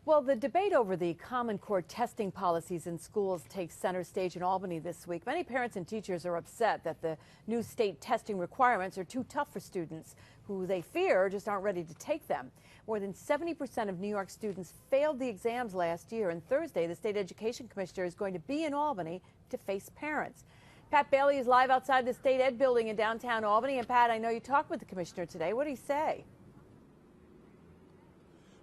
Well, the debate over the Common Core testing policies in schools takes center stage in Albany this week. Many parents and teachers are upset that the new state testing requirements are too tough for students who they fear just aren't ready to take them. More than 70% of New York students failed the exams last year, and Thursday the state education commissioner is going to be in Albany to face parents. Pat Fahy is live outside the state ed building in downtown Albany. And Pat, I know you talked with the commissioner today. What did he say?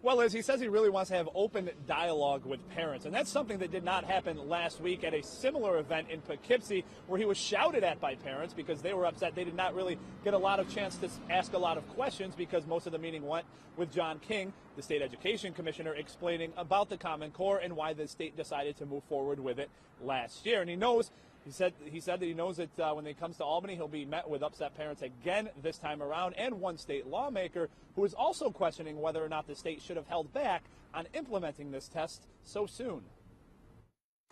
Well, Liz, he says he really wants to have open dialogue with parents, and that's something that did not happen last week at a similar event in Poughkeepsie, where he was shouted at by parents because they were upset they did not really get a lot of chance to ask a lot of questions, because most of the meeting went with John King, the state education commissioner, explaining about the Common Core and why the state decided to move forward with it last year. And he said that he knows that when it comes to Albany, he'll be met with upset parents again this time around, and one state lawmaker who is also questioning whether or not the state should have held back on implementing this test so soon.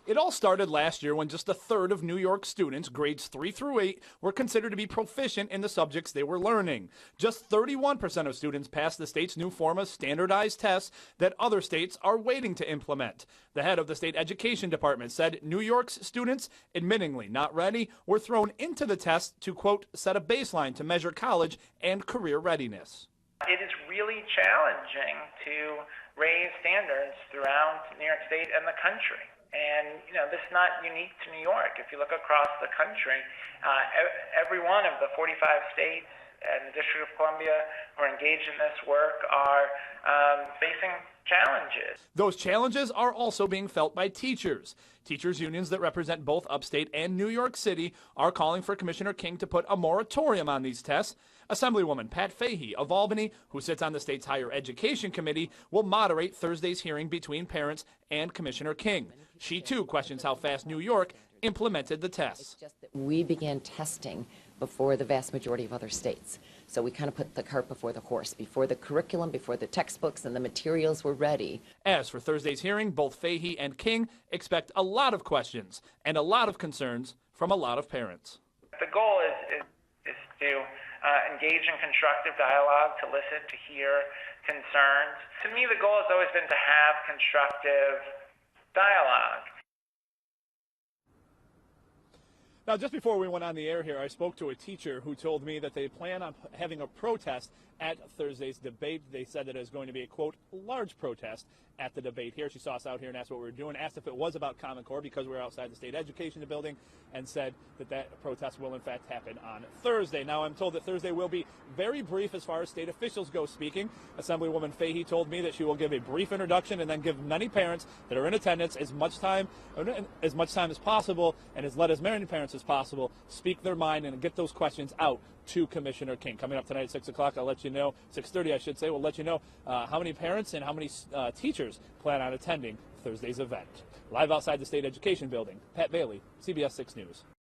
It all started last year when just a third of New York students, grades 3 through 8, were considered to be proficient in the subjects they were learning. Just 31% of students passed the state's new form of standardized tests that other states are waiting to implement. The head of the state education department said New York's students, admittingly not ready, were thrown into the test to, quote, set a baseline to measure college and career readiness. It is really challenging to raise standards throughout New York State and the country. And, this is not unique to New York. If you look across the country, every one of the 45 states and the District of Columbia who are engaged in this work are facing challenges. Those challenges are also being felt by teachers. Teachers unions that represent both Upstate and New York City are calling for Commissioner King to put a moratorium on these tests. Assemblywoman Pat Fahy of Albany, who sits on the state's higher education committee, will moderate Thursday's hearing between parents and Commissioner King. She, too, questions how fast New York implemented the tests. It's just that we began testing before the vast majority of other states. So we kind of put the cart before the horse, before the curriculum, before the textbooks and the materials were ready. As for Thursday's hearing, both Fahy and King expect a lot of questions and a lot of concerns from a lot of parents. The goal is to engage in constructive dialogue, to listen, to hear concerns. To me, the goal has always been to have constructive dialogue. Now, just before we went on the air here, I spoke to a teacher who told me that they plan on having a protest at Thursday's debate. They said that it is going to be a, quote, large protest at the debate here. She saw us out here and asked what we were doing, asked if it was about Common Core because we were outside the state education building, and said that protest will, in fact, happen on Thursday. Now, I'm told that Thursday will be very brief as far as state officials go speaking. Assemblywoman Fahy told me that she will give a brief introduction and then give many parents that are in attendance as much time as possible, and let as many parents as possible speak their mind and get those questions out to Commissioner King. Coming up tonight at 6 o'clock, I'll let you know, 6:30 I should say, we'll let you know how many parents and how many teachers plan on attending Thursday's event. Live outside the state education building, Pat Fahy, CBS 6 News.